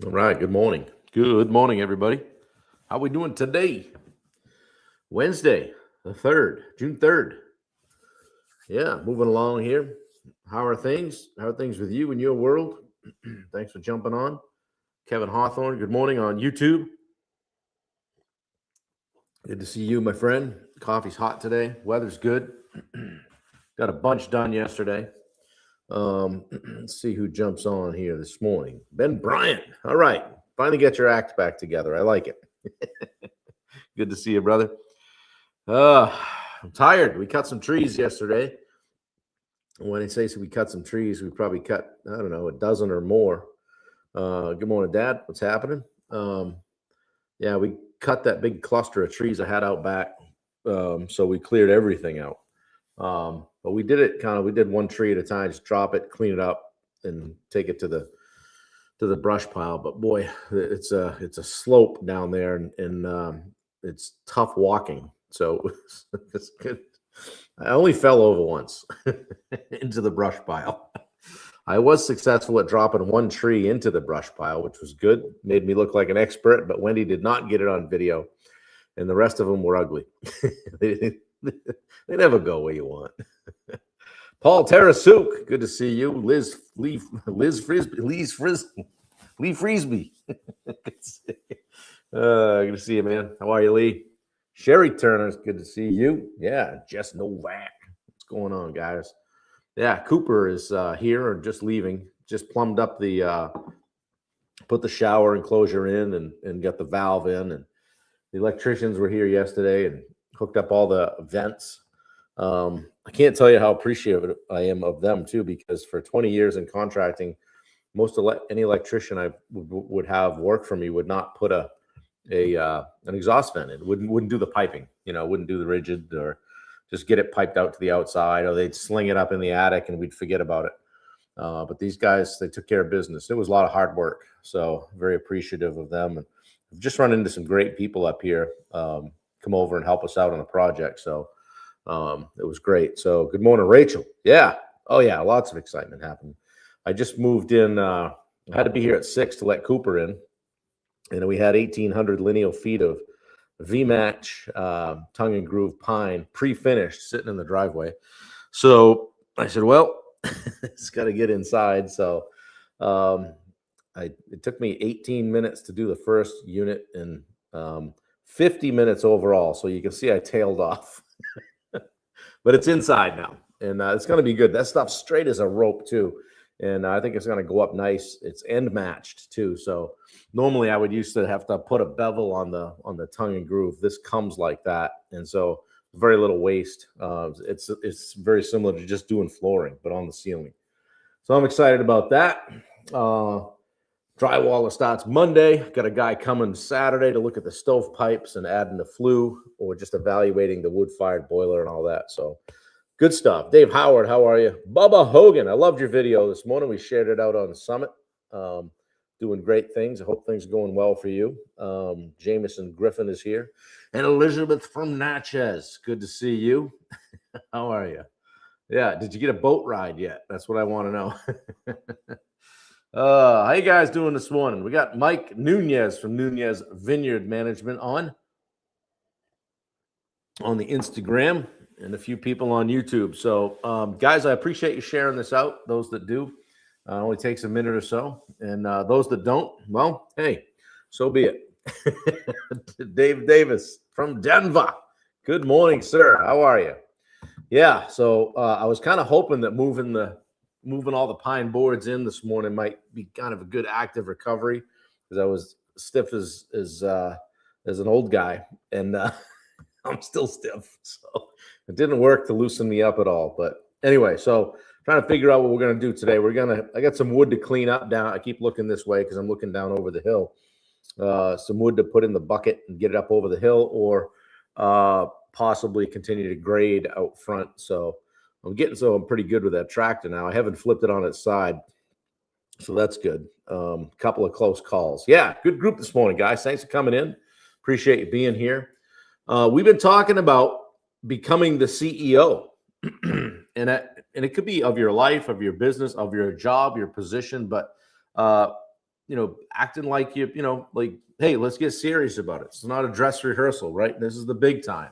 All right. Good morning. Good morning, everybody. How we doing today? Wednesday, the 3rd, June 3rd. Yeah, moving along here. How are things? How are things with you in your world? Thanks for jumping on. Kevin Hawthorne, good morning on YouTube. Good to see you, my friend. Coffee's hot today. Weather's good. Got a bunch done yesterday. Let's see who jumps on here this morning. Ben Bryant. All right. Finally get your act back together. I like it. Good to see you, brother. I'm tired. We cut some trees yesterday. When I say we cut some trees, we probably cut, I don't know, a dozen or more. Good morning, Dad. What's happening? Yeah, we cut that big cluster of trees I had out back. So we cleared everything out. But we did it we did one tree at a time, just drop it, clean it up, and take it to the brush pile. But boy, it's a slope down there, and it's tough walking. So it's good. I only fell over once into the brush pile. I was successful at dropping one tree into the brush pile, which was good. Made me look like an expert, but Wendy did not get it on video, and the rest of them were ugly. They never go where you want. Paul Tarasuk, good to see you. Liz Frisbee. Lee Frisbee. Good to see you, man. How are you, Lee? Sherry Turner's good to see you. Yeah, Jess Novak. What's going on, guys? Yeah, Cooper is here or just leaving. Just plumbed up put the shower enclosure in and got the valve in. And the electricians were here yesterday and hooked up all the vents. I can't tell you how appreciative I am of them too, because for 20 years in contracting, any electrician I would have work for me would not put an exhaust vent in. Wouldn't do the piping, wouldn't do the rigid, or just get it piped out to the outside, or they'd sling it up in the attic and we'd forget about it. But these guys, they took care of business. It was a lot of hard work, so very appreciative of them. And I've just run into some great people up here come over and help us out on a project. So it was great. So good morning, Rachel. Yeah. Oh yeah. Lots of excitement happening. I just moved in. I had to be here at 6 to let Cooper in. And we had 1,800 lineal feet of V-match tongue and groove pine pre-finished sitting in the driveway. So I said, well, it's got to get inside. So it took me 18 minutes to do the first unit and 50 minutes overall. So you can see I tailed off. But it's inside now, and it's going to be good. That stuff's straight as a rope too, and I think it's going to go up nice. It's end matched too, so normally I would used to have to put a bevel on the tongue and groove. This comes like that, and so very little waste. It's very similar to just doing flooring, but on the ceiling. So I'm excited about that. Drywaller starts Monday. Got a guy coming Saturday to look at the stovepipes and adding the flue, or just evaluating the wood-fired boiler and all that. So good stuff. Dave Howard, how are you? Bubba Hogan, I loved your video this morning. We shared it out on the summit. Doing great things. I hope things are going well for you. Jameson Griffin is here. And Elizabeth from Natchez. Good to see you. How are you? Yeah, did you get a boat ride yet? That's what I want to know. How you guys doing this morning? We got Mike Nunez from Nunez Vineyard Management on the Instagram, and a few people on YouTube. So, guys, I appreciate you sharing this out. Those that do, only takes a minute or so, and those that don't, well, hey, so be it. Dave Davis from Denver. Good morning, sir. How are you? Yeah. So I was kind of hoping that moving all the pine boards in this morning might be kind of a good active recovery, because I was stiff as an old guy, and I'm still stiff. So it didn't work to loosen me up at all. But anyway, so trying to figure out what we're going to do today. I got some wood to clean up down. I keep looking this way because I'm looking down over the hill. Some wood to put in the bucket and get it up over the hill, or possibly continue to grade out front. So I'm pretty good with that tractor now. I haven't flipped it on its side, so that's good. Couple of close calls. Yeah, good group this morning, guys. Thanks for coming in. Appreciate you being here. We've been talking about becoming the CEO, and it could be of your life, of your business, of your job, your position. But acting like like, hey, let's get serious about it. It's not a dress rehearsal, right? This is the big time.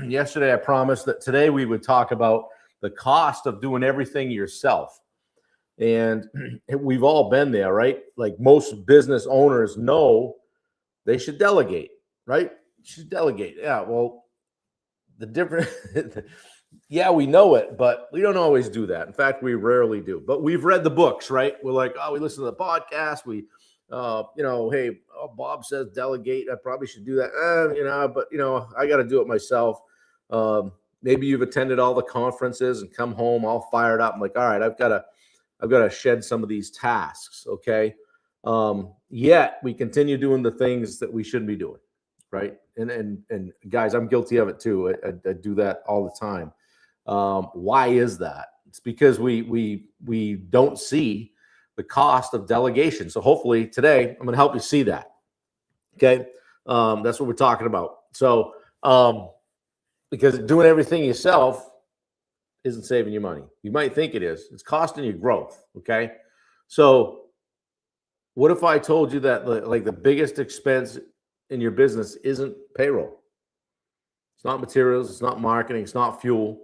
Yesterday, I promised that today we would talk about the cost of doing everything yourself. And we've all been there, right? Like most business owners know they should delegate, right? You should delegate. Yeah. Well, the different, yeah, we know it, but we don't always do that. In fact, we rarely do. But we've read the books, right? We're like, oh, we listen to the podcast. We, hey, Bob says delegate. I probably should do that. But I got to do it myself. Maybe you've attended all the conferences and come home all fired up. I'm like, all right, I've got to shed some of these tasks. Okay. Yet we continue doing the things that we shouldn't be doing. Right. And guys, I'm guilty of it too. I do that all the time. Why is that? It's because we don't see the cost of delegation. So hopefully today I'm going to help you see that. Okay. That's what we're talking about. So, because doing everything yourself isn't saving you money. You might think it is. It's costing you growth. Okay. So what if I told you that like the biggest expense in your business isn't payroll? It's not materials. It's not marketing. It's not fuel.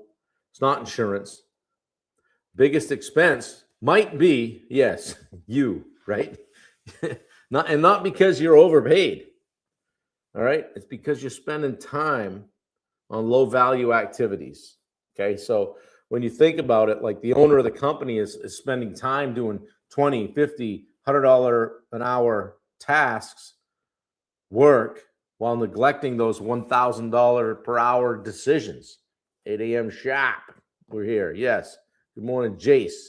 It's not insurance. Biggest expense might be, yes, you, right? not because you're overpaid. All right. It's because you're spending time on low value activities. Okay. So when you think about it, like the owner of the company is spending time doing $20, $50, $100 an hour tasks, work, while neglecting those $1,000 per hour decisions. 8 a.m. sharp. We're here. Yes. Good morning, Jace.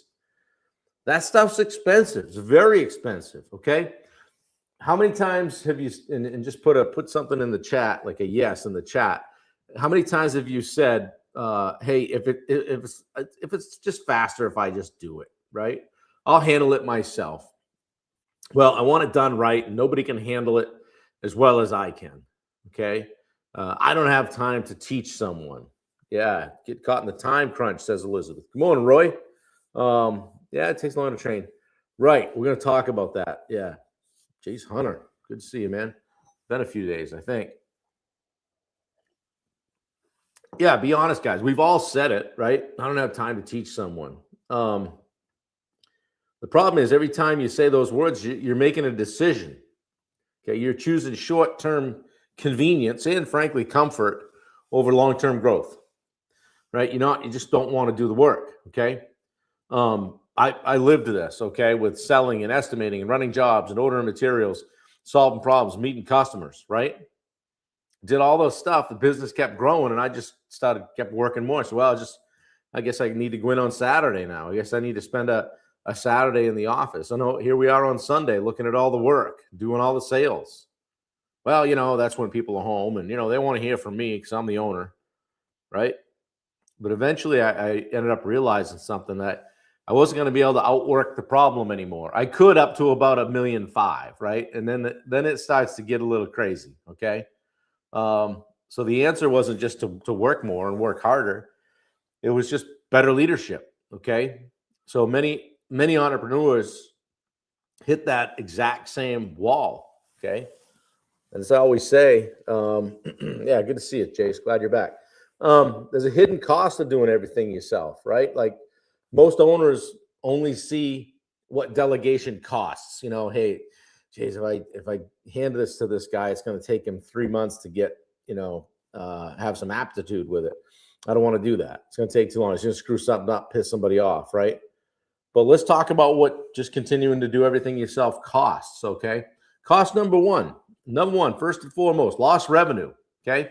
That stuff's expensive. It's very expensive. Okay. How many times have you, and just put something in the chat, like a yes in the chat. How many times have you said, hey, if it's just faster if I just do it, right? I'll handle it myself. Well, I want it done right, and nobody can handle it as well as I can. Okay. I don't have time to teach someone. Yeah. Get caught in the time crunch, says Elizabeth. Good morning, Roy. Yeah, it takes long to train. Right. We're going to talk about that. Yeah. Jace Hunter. Good to see you, man. Been a few days, I think. Yeah. Be honest, guys. We've all said it, right? I don't have time to teach someone. The problem is every time you say those words, you're making a decision. Okay. You're choosing short-term convenience and frankly, comfort over long-term growth, right? You just don't want to do the work. Okay. I lived this, okay, with selling and estimating and running jobs and ordering materials, solving problems, meeting customers, right? Did all those stuff. The business kept growing and I just kept working more. So, I guess I need to go in on Saturday now. I guess I need to spend a Saturday in the office. I know here we are on Sunday looking at all the work, doing all the sales. Well, that's when people are home and, they want to hear from me because I'm the owner, right? But eventually I ended up realizing something, that I wasn't going to be able to outwork the problem anymore. I could up to about $1.5 million, right? And then it starts to get a little crazy, okay? So the answer wasn't just to work more and work harder. It was just better leadership, okay? So many entrepreneurs hit that exact same wall, okay? And as I always say, yeah, good to see you, Chase. Glad you're back. There's a hidden cost of doing everything yourself, right? Like most owners only see what delegation costs. Hey, Chase, if I hand this to this guy, it's going to take him 3 months to get, have some aptitude with it. I don't want to do that. It's going to take too long. It's going to screw something up, piss somebody off, right? But let's talk about what just continuing to do everything yourself costs, okay? Cost number one, first and foremost, lost revenue, okay?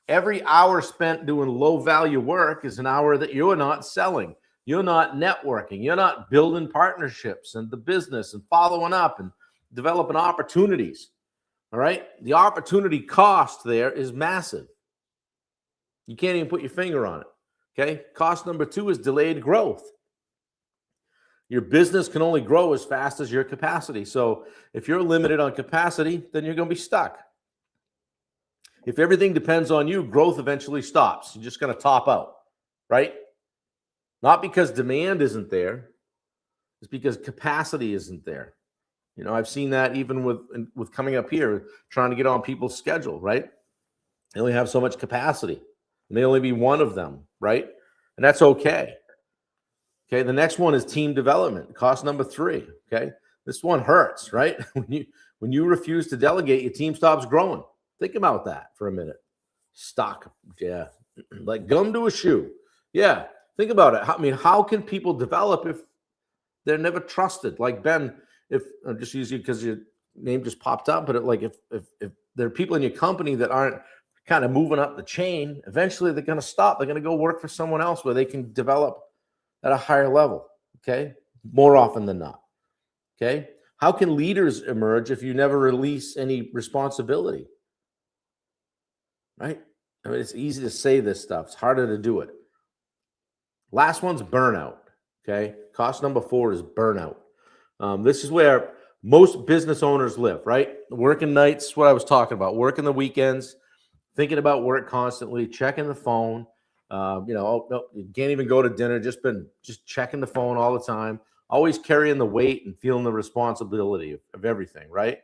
Every hour spent doing low value work is an hour that you're not selling. You're not networking. You're not building partnerships and the business and following up and developing opportunities. All right. The opportunity cost there is massive. You can't even put your finger on it. Okay. Cost number two is delayed growth. Your business can only grow as fast as your capacity. So if you're limited on capacity, then you're going to be stuck. If everything depends on you, growth eventually stops. You're just going to top out, right? Not because demand isn't there. It's because capacity isn't there. You know, I've seen that even with coming up here, trying to get on people's schedule, right? They only have so much capacity. It may only be one of them, right? And that's okay. Okay, the next one is team development, cost number 3. Okay, this one hurts, right? When you refuse to delegate, your team stops growing. Think about that for a minute. Stock, yeah, like gum to a shoe. Yeah, think about it. I mean, how can people develop if they're never trusted? Like Ben, if I'm just using you because your name just popped up, but if there are people in your company that aren't kind of moving up the chain, eventually they're going to stop. They're going to go work for someone else where they can develop at a higher level. Okay, more often than not. Okay, how can leaders emerge if you never release any responsibility? Right? I mean, it's easy to say this stuff. It's harder to do it. Last one's burnout. Okay, cost number 4 is burnout. This is where most business owners live, right? Working nights, what I was talking about, working the weekends, thinking about work constantly, checking the phone. You can't even go to dinner, just checking the phone all the time, always carrying the weight and feeling the responsibility of everything, right?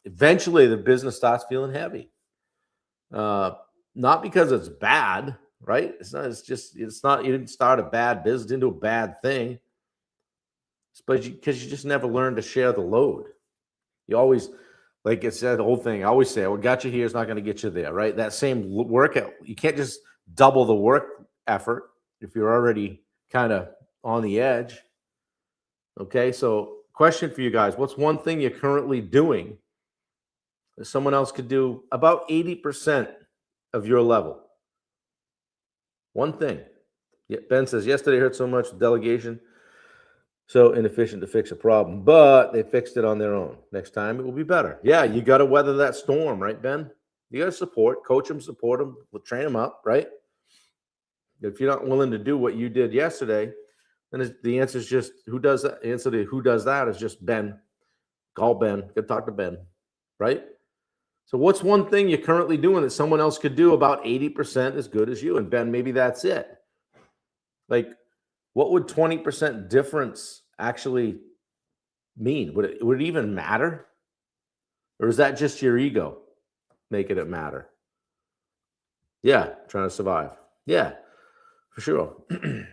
Eventually the business starts feeling heavy. Not because it's bad, right? It's not, you didn't start a bad business into a bad thing. But because you just never learned to share the load. You always, like it's that old thing, I always say, what got you here is not going to get you there, right? That same workout, you can't just double the work effort if you're already kind of on the edge. Okay, so question for you guys, what's one thing you're currently doing that someone else could do about 80% of your level? One thing. Yeah, Ben says, yesterday hurt so much with delegation, so inefficient to fix a problem, but they fixed it on their own. Next time it will be better. Yeah, you got to weather that storm, right, Ben? You got to support, coach them, support them, train them up, right? If you're not willing to do what you did yesterday, then the answer is just who does that? The answer to who does that is just Ben. Call Ben. Go talk to Ben, right? So what's one thing you're currently doing that someone else could do about 80% as good as you? And Ben, maybe that's it. Like, what would 20% difference actually mean? Would it even matter? Or is that just your ego making it matter? Yeah, trying to survive. Yeah, for sure. You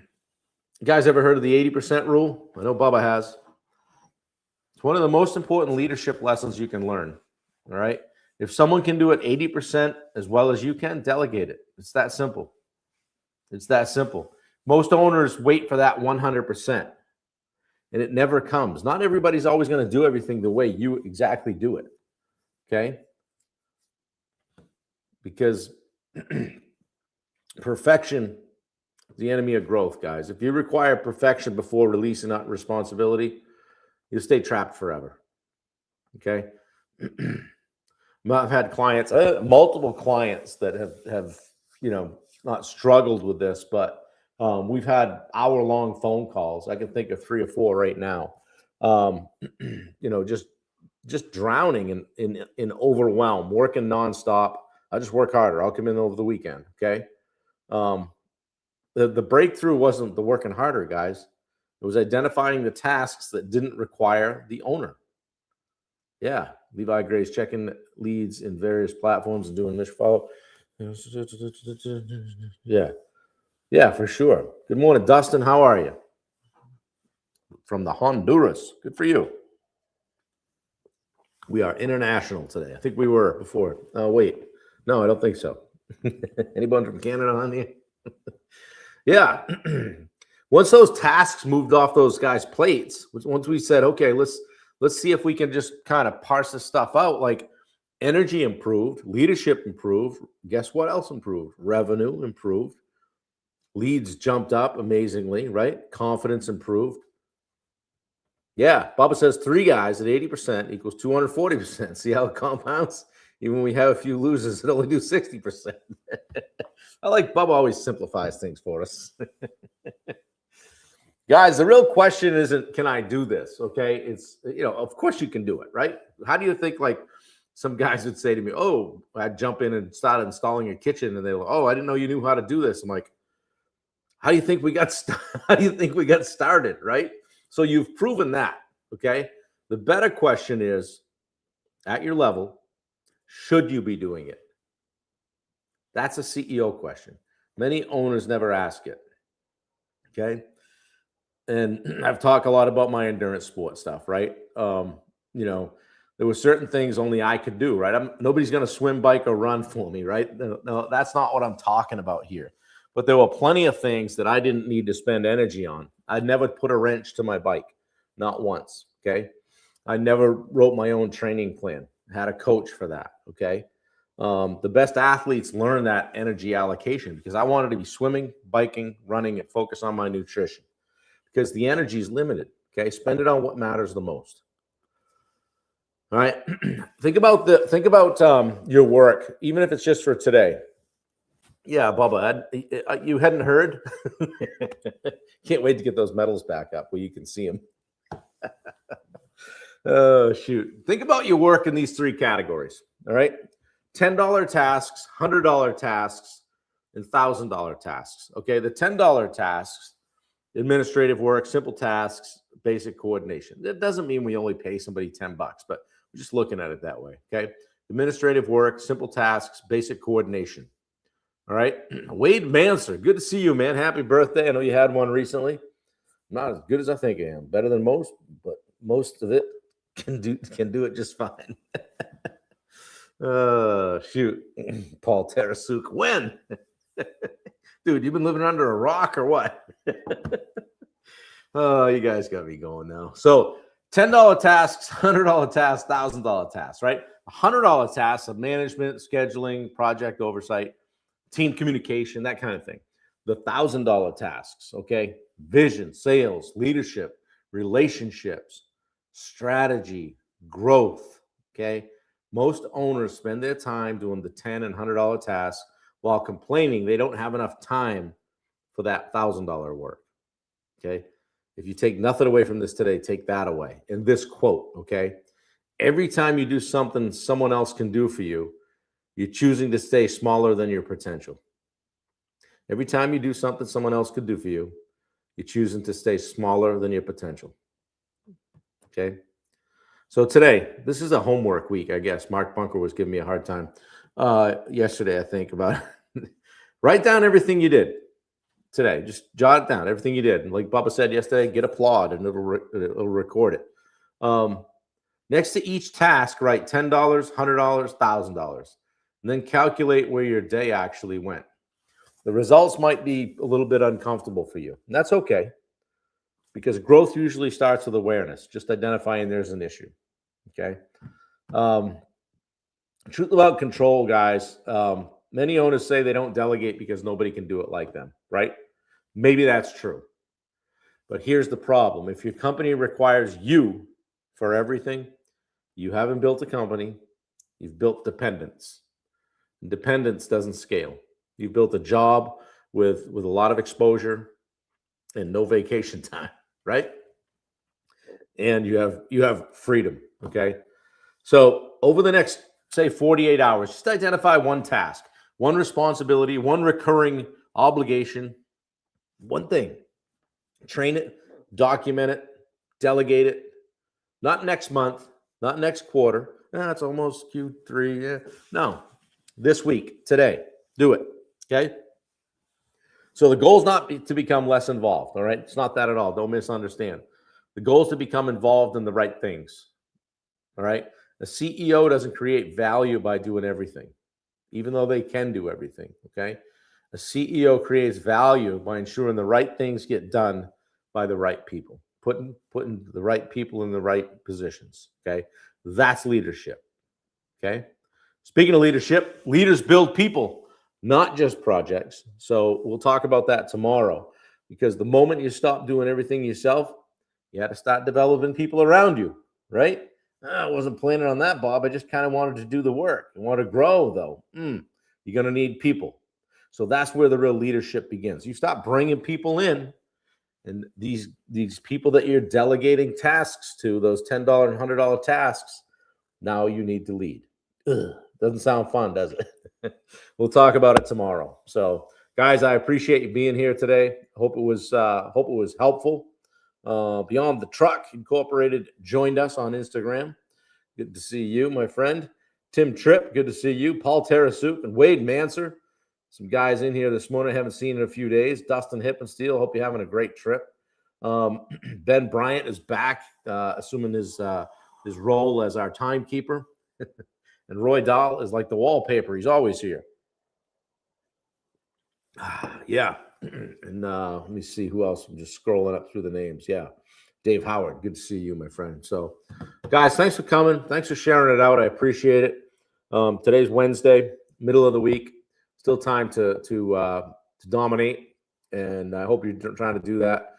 guys ever heard of the 80% rule? I know Bubba has. It's one of the most important leadership lessons you can learn. All right. If someone can do it 80% as well as you can, delegate it. It's that simple. It's that simple. Most owners wait for that 100%, and it never comes. Not everybody's always going to do everything the way you exactly do it. Okay. Because perfection is the enemy of growth, guys. If you require perfection before releasing that responsibility, you'll stay trapped forever. Okay. I've had clients, multiple clients that have not struggled with this, but we've had hour-long phone calls. I can think of 3 or 4 right now. Just drowning in overwhelm, working nonstop. I just work harder. I'll come in over the weekend. Okay. The breakthrough wasn't the working harder, guys. It was identifying the tasks that didn't require the owner. Yeah. Levi Gray's checking leads in various platforms and doing mission follow. Yeah. Yeah, for sure. Good morning, Dustin. How are you? From the Honduras. Good for you. We are international today. I think we were before. Oh, wait. No, I don't think so. Anybody from Canada on here? Yeah. Once those tasks moved off those guys' plates, once we said, okay, let's see if we can just kind of parse this stuff out, like energy improved, leadership improved. Guess what else improved? Revenue improved. Leads jumped up amazingly, right? Confidence improved. Yeah, Bubba says 3 guys at 80% equals 240%. See how it compounds? Even when we have a few losers, it only do 60%. I like Bubba always simplifies things for us. Guys, the real question isn't, can I do this? Okay. It's, of course you can do it, right? How do you think, like, some guys would say to me, oh, I'd jump in and start installing a kitchen, and they're like, oh, I didn't know you knew how to do this. I'm like, how do you think we got started, right? So you've proven that. Okay. The better question is, at your level, should you be doing it? That's a CEO question. Many owners never ask it. Okay. And I've talked a lot about my endurance sport stuff, right? You know, there were certain things only I could do, right? Nobody's going to swim, bike, or run for me, right? No, that's not what I'm talking about here. But there were plenty of things that I didn't need to spend energy on. I never put a wrench to my bike, not once. Okay. I never wrote my own training plan, had a coach for that. Okay. The best athletes learn that energy allocation because I wanted to be swimming, biking, running, and focus on my nutrition because the energy is limited. Okay. Spend it on what matters the most. All right. think about your work, even if it's just for today. Yeah, Bubba, you hadn't heard? Can't wait to get those medals back up where you can see them. Oh, shoot. Think about your work in these three categories. All right. $10 tasks, $100 tasks, and $1,000 tasks. Okay. The $10 tasks, administrative work, simple tasks, basic coordination. That doesn't mean we only pay somebody $10, but we're just looking at it that way. Okay. Administrative work, simple tasks, basic coordination. All right. Wade Manser, good to see you, man. Happy birthday. I know you had one recently. Not as good as I think I am. Better than most, but most of it can do it just fine. Shoot. Paul Tarasuk. When? Dude, you've been living under a rock or what? Oh, you guys got me going now. So $10 tasks, $100 tasks, $1,000 tasks, right? $100 tasks of management, scheduling, project oversight, team communication, that kind of thing. The $1,000 tasks, okay? Vision, sales, leadership, relationships, strategy, growth, okay? Most owners spend their time doing the $10 and $100 tasks while complaining they don't have enough time for that $1,000 work, okay? If you take nothing away from this today, take that away. And this quote, okay? Every time you do something someone else can do for you, you're choosing to stay smaller than your potential. Every time you do something someone else could do for you, you're choosing to stay smaller than your potential. Okay? So today, this is a homework week, I guess. Mark Bunker was giving me a hard time yesterday, I think, about write down everything you did today. Just jot it down, everything you did. And like Bubba said yesterday, get applaud and it'll record it. Next to each task, write $10, $100, $1,000. And then calculate where your day actually went. The results might be a little bit uncomfortable for you. And that's okay, because growth usually starts with awareness, just identifying there's an issue. Okay. Truth about control, guys. Many owners say they don't delegate because nobody can do it like them, right? Maybe that's true. But here's the problem. If your company requires you for everything, you haven't built a company, you've built dependence. Dependence doesn't scale. You've built a job with a lot of exposure and no vacation time, right? And you have freedom, okay? So over the next, say, 48 hours, just identify one task, one responsibility, one recurring obligation, one thing. Train it, document it, delegate it. Not next month, not next quarter. It's almost Q3. Yeah. No, this week, today, do it. Okay. So the goal is not to become less involved. All right. It's not that at all. Don't misunderstand. The goal is to become involved in the right things. All right. A CEO doesn't create value by doing everything, even though they can do everything. Okay. A CEO creates value by ensuring the right things get done by the right people, putting the right people in the right positions. Okay. That's leadership. Okay. Speaking of leadership, leaders build people, not just projects. So we'll talk about that tomorrow, because the moment you stop doing everything yourself, you have to start developing people around you, right? I wasn't planning on that, Bob. I just kind of wanted to do the work. I want to grow, though. You're going to need people. So that's where the real leadership begins. You stop bringing people in, and these people that you're delegating tasks to, those $10 and $100 tasks, now you need to lead. Doesn't sound fun, does it? We'll talk about it tomorrow. So, guys, I appreciate you being here today. Hope it was helpful. Beyond the Truck Incorporated joined us on Instagram. Good to see you, my friend. Tim Tripp, good to see you. Paul Tarasuk and Wade Manser. Some guys in here this morning I haven't seen in a few days. Dustin Hippensteel, hope you're having a great trip. Ben Bryant is back, assuming his role as our timekeeper. And Roy Dahl is like the wallpaper. He's always here. Yeah. And let me see who else. I'm just scrolling up through the names. Yeah. Dave Howard, good to see you, my friend. So, guys, thanks for coming. Thanks for sharing it out. I appreciate it. Today's Wednesday, middle of the week. Still time to dominate, and I hope you're trying to do that.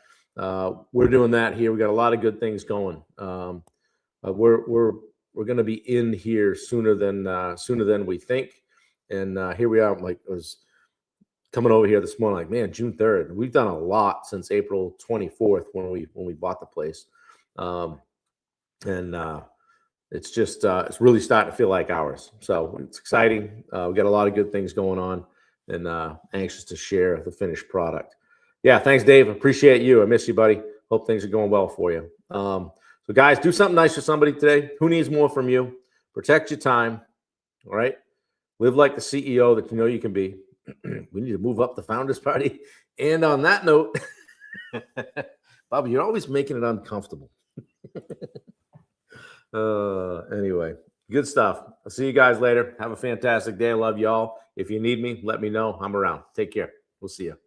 We're doing that here. We got a lot of good things going. We're going to be in here sooner than we think, and here we are. Like, I was coming over here this morning, like, man, June 3rd. We've done a lot since April 24th when we bought the place, and it's just it's really starting to feel like ours. So it's exciting. We got a lot of good things going on, and anxious to share the finished product. Yeah, thanks, Dave. Appreciate you. I miss you, buddy. Hope things are going well for you. So, guys, do something nice for somebody today. Who needs more from you? Protect your time. All right. Live like the CEO that you know you can be. We need to move up the Founders Party. And on that note, Bobby, you're always making it uncomfortable. Anyway, good stuff. I'll see you guys later. Have a fantastic day. I love y'all. If you need me, let me know. I'm around. Take care. We'll see you.